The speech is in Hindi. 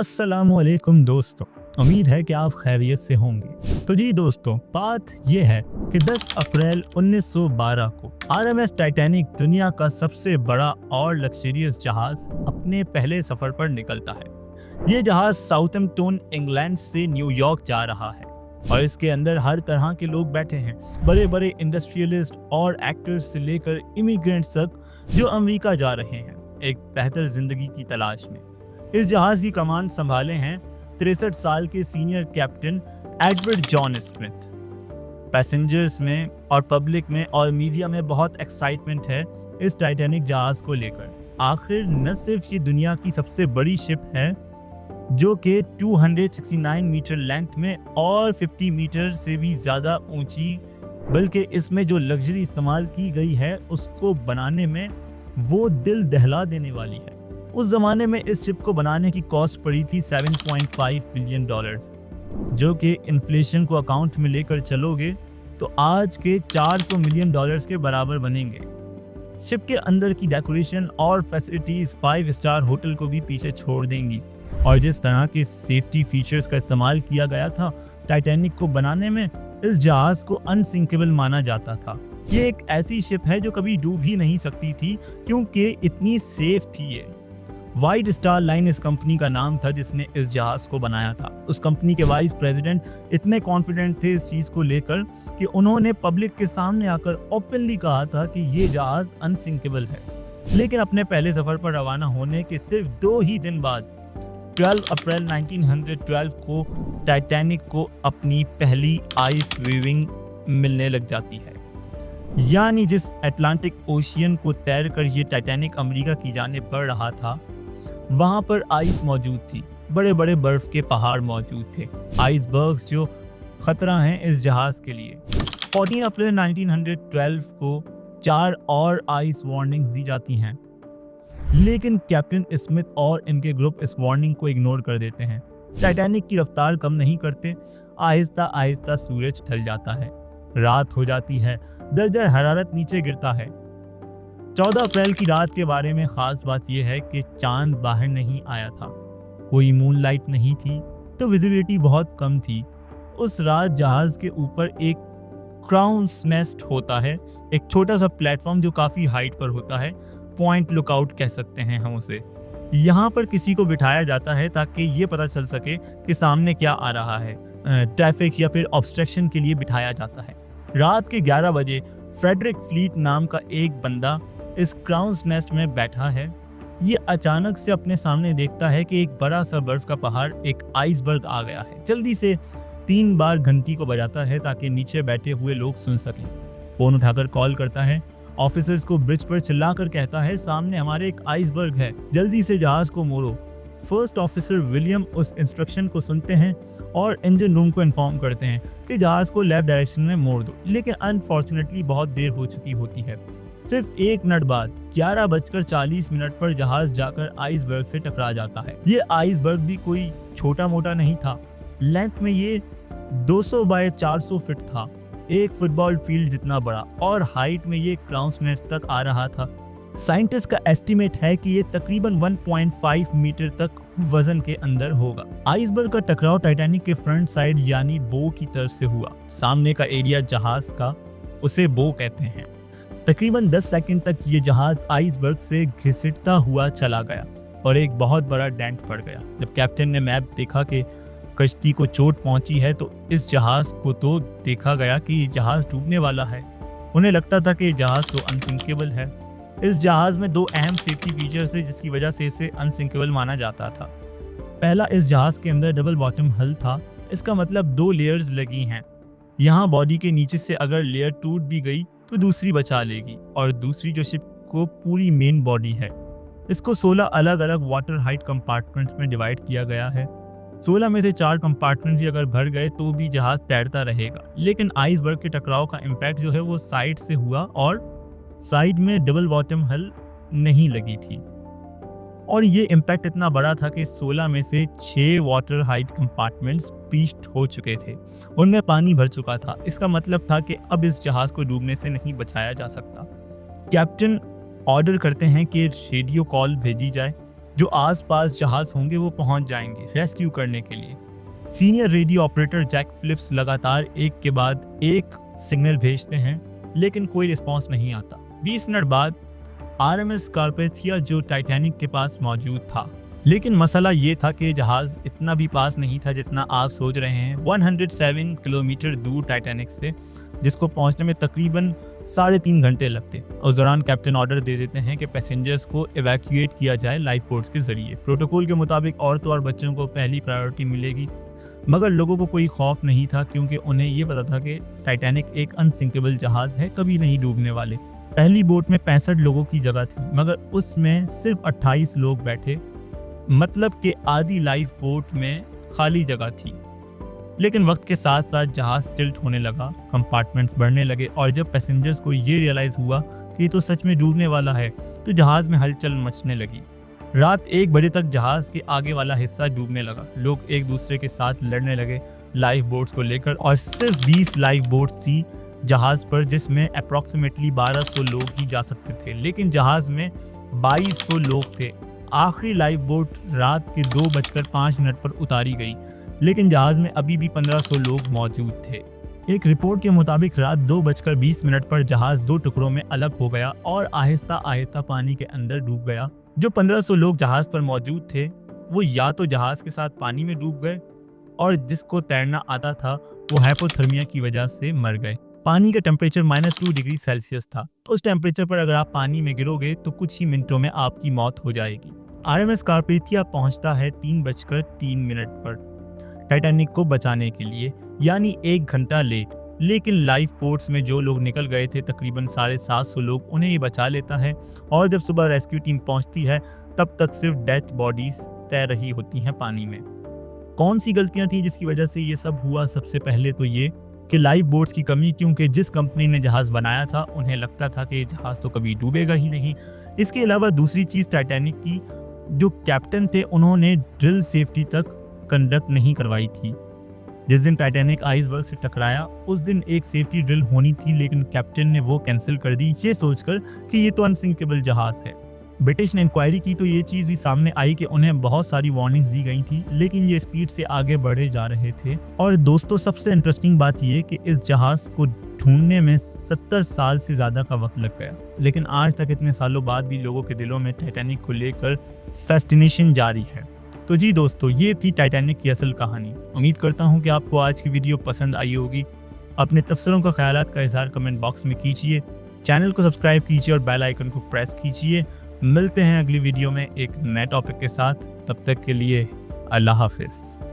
अस्सलामुअलैकुम दोस्तों, उम्मीद है कि आप खैरियत से होंगे। तो जी दोस्तों, बात यह है कि 10 अप्रैल 1912 को आरएमएस टाइटैनिक दुनिया का सबसे बड़ा और लग्जरियस जहाज अपने पहले सफर पर निकलता है। ये जहाज साउथैम्प्टन इंग्लैंड से न्यूयॉर्क जा रहा है और इसके अंदर हर तरह के लोग बैठे हैं, बड़े बड़े इंडस्ट्रियलिस्ट और एक्टर्स से लेकर इमिग्रेंट्स तक जो अमेरिका जा रहे हैं एक बेहतर जिंदगी की तलाश में। इस जहाज की कमान संभाले हैं 63 साल के senior captain Edward John Smith. Passengers में और पब्लिक में और मीडिया में बहुत एक्साइटमेंट है इस टाइटैनिक जहाज को लेकर। आखिर न सिर्फ ये दुनिया की सबसे बड़ी शिप है जो कि 269 मीटर लेंथ में और 50 मीटर से भी ज़्यादा ऊंची, बल्कि इसमें जो लग्जरी इस्तेमाल की गई है उसको बनाने में वो दिल दहला देने वाली है। उस ज़माने में इस शिप को बनाने की कॉस्ट पड़ी थी $7.5 बिलियन, जो कि इन्फ्लेशन को अकाउंट में लेकर चलोगे तो आज के $400 मिलियन के बराबर बनेंगे। शिप के अंदर की डेकोरेशन और फैसिलिटीज़ 5 स्टार होटल को भी पीछे छोड़ देंगी और जिस तरह के सेफ्टी फीचर्स का इस्तेमाल किया गया था टाइटैनिक को बनाने में, इस जहाज़ को अनसिंकेबल माना जाता था। ये एक ऐसी शिप है जो कभी डूब ही नहीं सकती थी क्योंकि इतनी सेफ थी ये। वाइट स्टार लाइन इस कंपनी का नाम था जिसने इस जहाज को बनाया था। उस कंपनी के वाइस प्रेसिडेंट इतने कॉन्फिडेंट थे इस चीज़ को लेकर कि उन्होंने पब्लिक के सामने आकर ओपनली कहा था कि ये जहाज अनसिंकेबल है। लेकिन अपने पहले सफ़र पर रवाना होने के सिर्फ 2 ही दिन बाद 12 अप्रैल 1912 को टाइटैनिक को अपनी पहली आइस वीविंग मिलने लग जाती है। यानी जिस अटलांटिक ओशियन को तैर कर ये टाइटैनिक अमेरिका की जाने बढ़ रहा था, वहाँ पर आइस मौजूद थी, बड़े बड़े बर्फ के पहाड़ मौजूद थे, आइसबर्ग्स जो खतरा हैं इस जहाज़ के लिए। 14 अप्रैल 1912 को 4 और आइस वार्निंग्स दी जाती हैं, लेकिन कैप्टन स्मिथ और इनके ग्रुप इस वार्निंग को इग्नोर कर देते हैं। टाइटैनिक की रफ्तार कम नहीं करते, आहिस्ता आहिस्ता सूरज ढल जाता है, रात हो जाती है, दर्जा हरारत नीचे गिरता है। 14 अप्रैल की रात के बारे में ख़ास बात यह है कि चांद बाहर नहीं आया था, कोई मूनलाइट नहीं थी, तो विजिबिलिटी बहुत कम थी। उस रात जहाज़ के ऊपर एक क्राउन्स नेस्ट होता है, एक छोटा सा प्लेटफॉर्म जो काफ़ी हाइट पर होता है, पॉइंट लुकआउट कह सकते हैं हम उसे। यहाँ पर किसी को बिठाया जाता है ताकि ये पता चल सके कि सामने क्या आ रहा है। ट्रैफिक या फिर ऑब्स्ट्रक्शन के लिए बिठाया जाता है। रात के 11 बजे फ्रेडरिक फ्लीट नाम का एक बंदा इस क्राउन्स नेस्ट में बैठा है। ये अचानक से अपने सामने देखता है कि एक बड़ा सा बर्फ का पहाड़, एक आइसबर्ग आ गया है। जल्दी से 3 बार घंटी को बजाता है ताकि नीचे बैठे हुए लोग सुन सकें। फ़ोन उठाकर कॉल करता है, ऑफिसर्स को ब्रिज पर चिल्लाकर कहता है, सामने हमारे एक आइसबर्ग है, जल्दी से जहाज़ को मोड़ो। फर्स्ट ऑफिसर विलियम उस इंस्ट्रक्शन को सुनते हैं और इंजन रूम को इन्फॉर्म करते हैं कि जहाज़ को लेफ्ट डायरेक्शन में मोड़ दो, लेकिन अनफॉर्चुनेटली बहुत देर हो चुकी होती है। सिर्फ 1 मिनट बाद 11:40 पर जहाज़ जाकर आइसबर्ग से टकरा जाता है। ये आइसबर्ग भी कोई छोटा मोटा नहीं था, लेंथ में ये 200 बाय 400 फीट था, एक फुटबॉल फील्ड जितना बड़ा, और हाइट में ये क्राउन्स नेस्ट तक आ रहा था। साइंटिस्ट का एस्टीमेट है कि ये तकरीबन 1.5 मीटर तक वजन के अंदर होगा। आइसबर्ग का टकराव टाइटैनिक के फ्रंट साइड यानी बो की तरफ से हुआ। सामने का एरिया जहाज का, उसे बो कहते हैं। तकरीबन 10 सेकंड तक ये जहाज आइसबर्ग से घिसटता हुआ चला गया और एक बहुत बड़ा डेंट पड़ गया। जब कैप्टन ने मैप देखा कि कश्ती को चोट पहुंची है तो इस जहाज को तो देखा गया कि जहाज डूबने वाला है। उन्हें लगता था कि जहाज तो अनसिंकेबल है। इस जहाज में 2 अहम सेफ्टी फीचर्स थे जिसकी वजह से इसे अनसिंकेबल माना जाता था। पहला, इस जहाज के अंदर डबल बॉटम हल था। इसका मतलब 2 लेयर्स लगी हैं। यहाँ बॉडी के नीचे से अगर लेयर टूट भी गई तो दूसरी बचा लेगी। और दूसरी जो शिप को पूरी मेन बॉडी है, इसको 16 अलग अलग वाटर हाइट कंपार्टमेंट्स में डिवाइड किया गया है। 16 में से 4 कंपार्टमेंट भी अगर भर गए तो भी जहाज तैरता रहेगा। लेकिन आइसबर्ग के टकराव का इम्पैक्ट जो है वो साइड से हुआ और साइड में डबल बॉटम हल नहीं लगी थी, और ये इम्पैक्ट इतना बड़ा था कि 16 में से 6 वाटर हाइट कंपार्टमेंट्स पीस्ट हो चुके थे, उनमें पानी भर चुका था। इसका मतलब था कि अब इस जहाज को डूबने से नहीं बचाया जा सकता। कैप्टन ऑर्डर करते हैं कि रेडियो कॉल भेजी जाए जो आसपास जहाज होंगे वो पहुंच जाएंगे रेस्क्यू करने के लिए। Senior radio operator Jack Phillips लगातार एक के बाद एक सिग्नल भेजते हैं लेकिन कोई रिस्पांस नहीं आता। 20 मिनट बाद आरएमएस कार्पेथिया जो टाइटैनिक के पास मौजूद था, लेकिन मसला ये था कि जहाज इतना भी पास नहीं था जितना आप सोच रहे हैं। 107 किलोमीटर दूर टाइटैनिक से, जिसको पहुंचने में तकरीबन 3.5 घंटे लगते। उस दौरान कैप्टन ऑर्डर दे देते हैं कि पैसेंजर्स को इवैक्यूएट किया जाए लाइफ बोट्स के जरिए। प्रोटोकॉल के मुताबिक औरतों और बच्चों को पहली प्रायोरिटी मिलेगी, मगर लोगों को कोई खौफ नहीं था क्योंकि उन्हें ये पता था कि टाइटैनिक एक अनसिंकेबल जहाज है, कभी नहीं डूबने वाले। पहली बोट में 65 लोगों की जगह थी, मगर उसमें सिर्फ 28 लोग बैठे, मतलब कि आधी लाइफ बोट में खाली जगह थी। लेकिन वक्त के साथ साथ जहाज टिल्ट होने लगा, कंपार्टमेंट्स बढ़ने लगे और जब पैसेंजर्स को ये रियलाइज हुआ कि ये तो सच में डूबने वाला है तो जहाज में हलचल मचने लगी। रात 1 बजे तक जहाज के आगे वाला हिस्सा डूबने लगा। लोग एक दूसरे के साथ लड़ने लगे लाइफ बोट्स को लेकर और सिर्फ 20 लाइफ बोट्स थी जहाज पर, जिसमें अप्रॉक्सीमेटली 1200 लोग ही जा सकते थे, लेकिन जहाज में 2200 लोग थे। आखिरी लाइफ बोट रात के 2:05 पर उतारी गई, लेकिन जहाज में अभी भी 1500 लोग मौजूद थे। एक रिपोर्ट के मुताबिक रात 2:20 पर जहाज 2 टुकड़ों में अलग हो गया और आहिस्ता आहिस्ता पानी के अंदर डूब गया। जो 1500 लोग जहाज पर मौजूद थे वो या तो जहाज के साथ पानी में डूब गए और जिसको तैरना आता था वो हाइपोथर्मिया की वजह से मर गए। पानी का टेम्परेचर -2 डिग्री सेल्सियस था। उस टेम्परेचर पर अगर आप पानी में गिरोगे तो कुछ ही मिनटों में आपकी मौत हो जाएगी। आरएमएस कार्पेथिया पहुंचता है 3:03 पर टाइटैनिक को बचाने के लिए, यानी 1 घंटा लेट। लेकिन लाइफ बोट्स में जो लोग निकल गए थे, तकरीबन 750 लोग, उन्हें ये बचा लेता है और जब सुबह रेस्क्यू टीम पहुंचती है तब तक सिर्फ डेथ बॉडीज तैर रही होती हैं पानी में। कौन सी गलतियां थी जिसकी वजह से ये सब हुआ? सबसे पहले तो ये कि लाइफ बोट्स की कमी, क्योंकि जिस कंपनी ने जहाज बनाया था उन्हें लगता था कि जहाज तो कभी डूबेगा ही नहीं। इसके अलावा दूसरी चीज़ टाइटैनिक की जो कैप्टन थे उन्होंने ड्रिल सेफ्टी तक कंडक्ट नहीं करवाई थी। जिस दिन टाइटैनिक आइसबर्ग से टकराया उस दिन एक सेफ्टी ड्रिल होनी थी, लेकिन कैप्टन ने वो कैंसिल कर दी, ये सोचकर कि ये तो अनसिंकेबल जहाज है। ब्रिटिश ने इंक्वायरी की तो ये चीज़ भी सामने आई कि उन्हें बहुत सारी वार्निंग्स दी गई थी, लेकिन ये स्पीड से आगे बढ़े जा रहे थे। और दोस्तों, सबसे इंटरेस्टिंग बात ये कि इस जहाज को ढूंढने में 70 साल से ज़्यादा का वक्त लग गया, लेकिन आज तक इतने सालों बाद भी लोगों के दिलों में टाइटैनिक को लेकर फैसिनेशन जारी है। तो जी दोस्तों, ये थी टाइटैनिक की असल कहानी। उम्मीद करता हूँ कि आपको आज की वीडियो पसंद आई होगी। अपने तबसरों का, ख्यालात का इजहार कमेंट बॉक्स में कीजिए। चैनल को सब्सक्राइब कीजिए और बेल आइकन को प्रेस कीजिए। मिलते हैं अगली वीडियो में एक नए टॉपिक के साथ। तब तक के लिए अल्लाह हाफिज़।